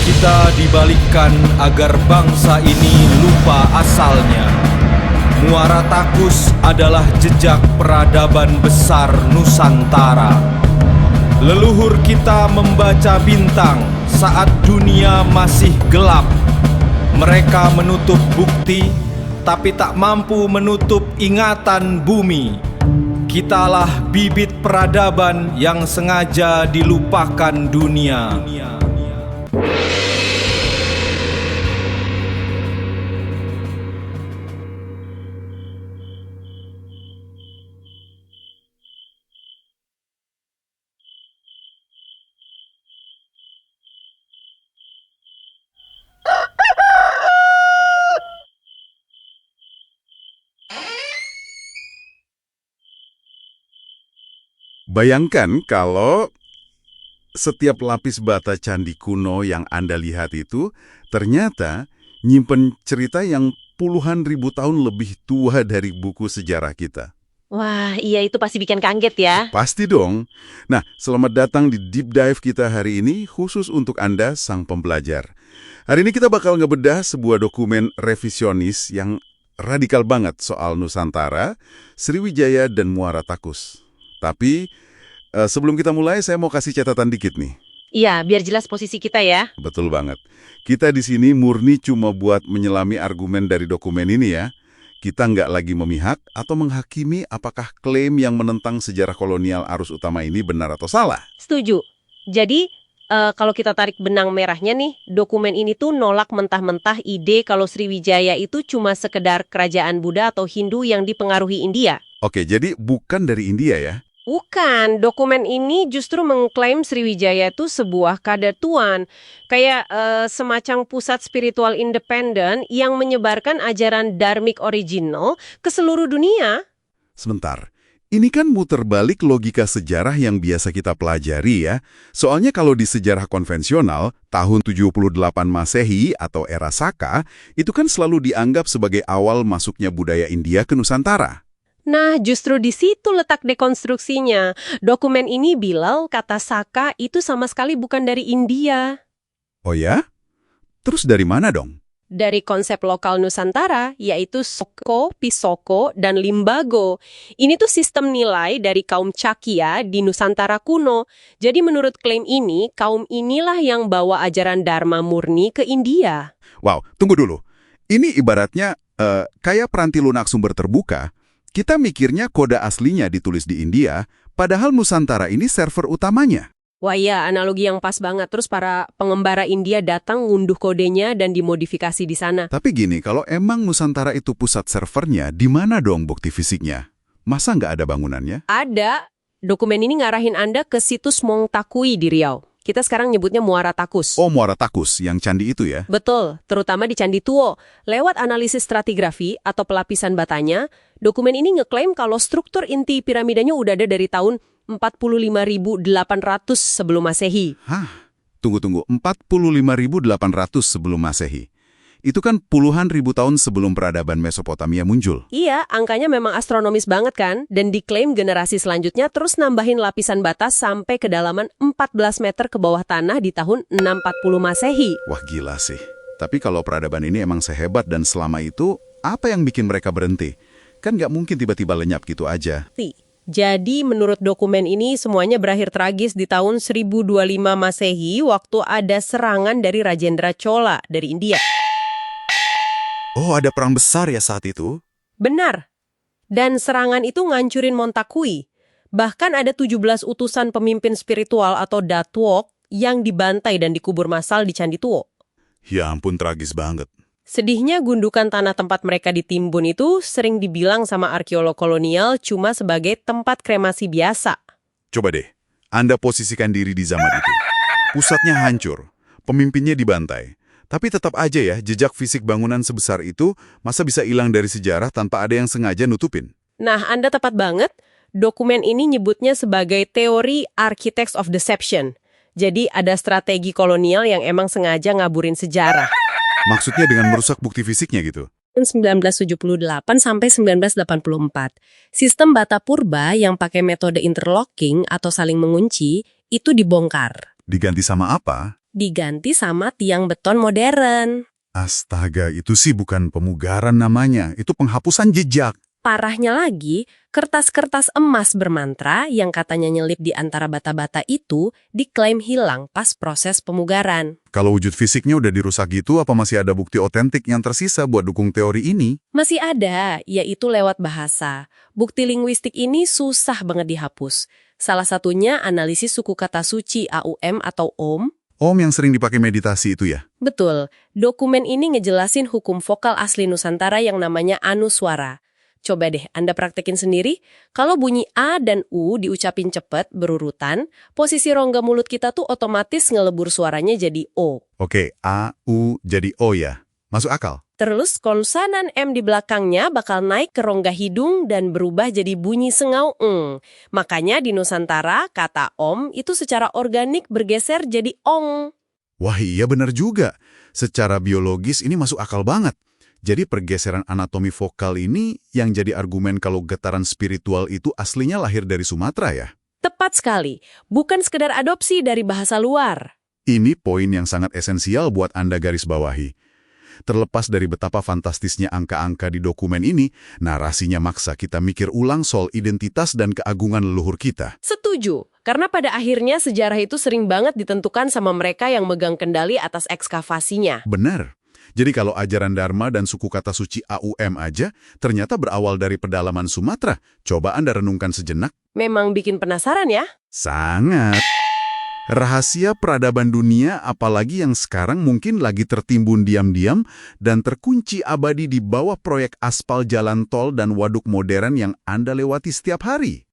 kita dibalikkan agar bangsa ini lupa asalnya. Muara Takus adalah jejak peradaban besar Nusantara. Leluhur kita membaca bintang saat dunia masih gelap. Mereka menutup bukti, tapi tak mampu menutup ingatan bumi. Kitalah bibit peradaban yang sengaja dilupakan dunia. Bayangkan kalau setiap lapis bata candi kuno yang Anda lihat itu ternyata nyimpen cerita yang puluhan ribu tahun lebih tua dari buku sejarah kita. Wah, iya itu pasti bikin kaget ya. Pasti dong. Nah, selamat datang di Deep Dive kita hari ini khusus untuk Anda, sang pembelajar. Hari ini kita bakal ngebedah sebuah dokumen revisionis yang radikal banget soal Nusantara, Sriwijaya, dan Muara Takus. Tapi sebelum kita mulai, saya mau kasih catatan dikit nih. Iya, biar jelas posisi kita ya. Betul banget. Kita di sini murni cuma buat menyelami argumen dari dokumen ini ya. Kita nggak lagi memihak atau menghakimi apakah klaim yang menentang sejarah kolonial arus utama ini benar atau salah. Setuju. Jadi, kalau kita tarik benang merahnya nih, dokumen ini tuh nolak mentah-mentah ide kalau Sriwijaya itu cuma sekedar kerajaan Buddha atau Hindu yang dipengaruhi India. Oke, jadi bukan dari India ya? Bukan, dokumen ini justru mengklaim Sriwijaya itu sebuah kadatuan, kayak semacam pusat spiritual independen yang menyebarkan ajaran dharmik original ke seluruh dunia. Sebentar, ini kan muter balik logika sejarah yang biasa kita pelajari ya. Soalnya kalau di sejarah konvensional, tahun 78 Masehi atau era Saka, itu kan selalu dianggap sebagai awal masuknya budaya India ke Nusantara. Nah, justru di situ letak dekonstruksinya. Dokumen ini bilang kata Saka itu sama sekali bukan dari India. Oh ya? Terus dari mana dong? Dari konsep lokal Nusantara, yaitu Soko, Pisoko, dan Limbago. Ini tuh sistem nilai dari kaum Cakya di Nusantara kuno. Jadi menurut klaim ini, kaum inilah yang bawa ajaran Dharma murni ke India. Wow, tunggu dulu. Ini ibaratnya kayak peranti lunak sumber terbuka. Kita mikirnya kode aslinya ditulis di India, padahal Nusantara ini server utamanya. Wah iya, analogi yang pas banget. Terus para pengembara India datang ngunduh kodenya dan dimodifikasi di sana. Tapi gini, kalau emang Nusantara itu pusat servernya, di mana dong bukti fisiknya? Masa nggak ada bangunannya? Ada. Dokumen ini ngarahin Anda ke situs Mongtakui di Riau. Kita sekarang nyebutnya Muara Takus. Oh, Muara Takus, yang candi itu ya? Betul, terutama di Candi Tuo. Lewat analisis stratigrafi atau pelapisan batanya, dokumen ini ngeklaim kalau struktur inti piramidanya udah ada dari tahun 45.800 sebelum Masehi. Hah? Tunggu. 45.800 sebelum Masehi. Itu kan puluhan ribu tahun sebelum peradaban Mesopotamia muncul. Iya, angkanya memang astronomis banget kan? Dan diklaim generasi selanjutnya terus nambahin lapisan bata sampai kedalaman 14 meter ke bawah tanah di tahun 640 Masehi. Wah, gila sih. Tapi kalau peradaban ini emang sehebat dan selama itu, apa yang bikin mereka berhenti? Kan nggak mungkin tiba-tiba lenyap gitu aja. Jadi menurut dokumen ini semuanya berakhir tragis di tahun 1025 Masehi waktu ada serangan dari Rajendra Chola dari India. Oh, ada perang besar ya saat itu? Benar. Dan serangan itu ngancurin Montakui. Bahkan ada 17 utusan pemimpin spiritual atau Datwok yang dibantai dan dikubur massal di Candi Tuo. Ya ampun, tragis banget. Sedihnya gundukan tanah tempat mereka ditimbun itu sering dibilang sama arkeolog kolonial cuma sebagai tempat kremasi biasa. Coba deh, Anda posisikan diri di zaman itu. Pusatnya hancur, pemimpinnya dibantai. Tapi tetap aja ya, jejak fisik bangunan sebesar itu masa bisa hilang dari sejarah tanpa ada yang sengaja nutupin? Nah, Anda tepat banget. Dokumen ini nyebutnya sebagai teori Architects of Deception. Jadi ada strategi kolonial yang emang sengaja ngaburin sejarah. Maksudnya dengan merusak bukti fisiknya gitu? 1978 sampai 1984. Sistem bata purba yang pakai metode interlocking atau saling mengunci itu dibongkar. Diganti sama apa? diganti sama tiang beton modern. Astaga, itu sih bukan pemugaran namanya, itu penghapusan jejak. Parahnya lagi, kertas-kertas emas bermantra yang katanya nyelip di antara bata-bata itu diklaim hilang pas proses pemugaran. Kalau wujud fisiknya udah dirusak gitu, apa masih ada bukti otentik yang tersisa buat dukung teori ini? Masih ada, yaitu lewat bahasa. Bukti linguistik ini susah banget dihapus. Salah satunya analisis suku kata suci AUM atau OM. Om yang sering dipakai meditasi itu ya? Betul, dokumen ini ngejelasin hukum vokal asli Nusantara yang namanya anuswara. Coba deh Anda praktekin sendiri, kalau bunyi A dan U diucapin cepet, berurutan, posisi rongga mulut kita tuh otomatis ngelebur suaranya jadi O. Oke, A, U, jadi O ya? Masuk akal? Terus konsonan M di belakangnya bakal naik ke rongga hidung dan berubah jadi bunyi sengau eng. Makanya di Nusantara, kata Om itu secara organik bergeser jadi ong. Wah iya benar juga. Secara biologis ini masuk akal banget. Jadi pergeseran anatomi vokal ini yang jadi argumen kalau getaran spiritual itu aslinya lahir dari Sumatera ya? Tepat sekali, bukan sekedar adopsi dari bahasa luar. Ini poin yang sangat esensial buat Anda garis bawahi. Terlepas dari betapa fantastisnya angka-angka di dokumen ini, narasinya maksa kita mikir ulang soal identitas dan keagungan leluhur kita. Setuju, karena pada akhirnya sejarah itu sering banget ditentukan sama mereka yang megang kendali atas ekskavasinya. Benar. Jadi kalau ajaran Dharma dan suku kata suci AUM aja ternyata berawal dari pedalaman Sumatera, coba Anda renungkan sejenak. Memang bikin penasaran ya? Sangat. Rahasia peradaban dunia apalagi yang sekarang mungkin lagi tertimbun diam-diam dan terkunci abadi di bawah proyek aspal jalan tol dan waduk modern yang Anda lewati setiap hari.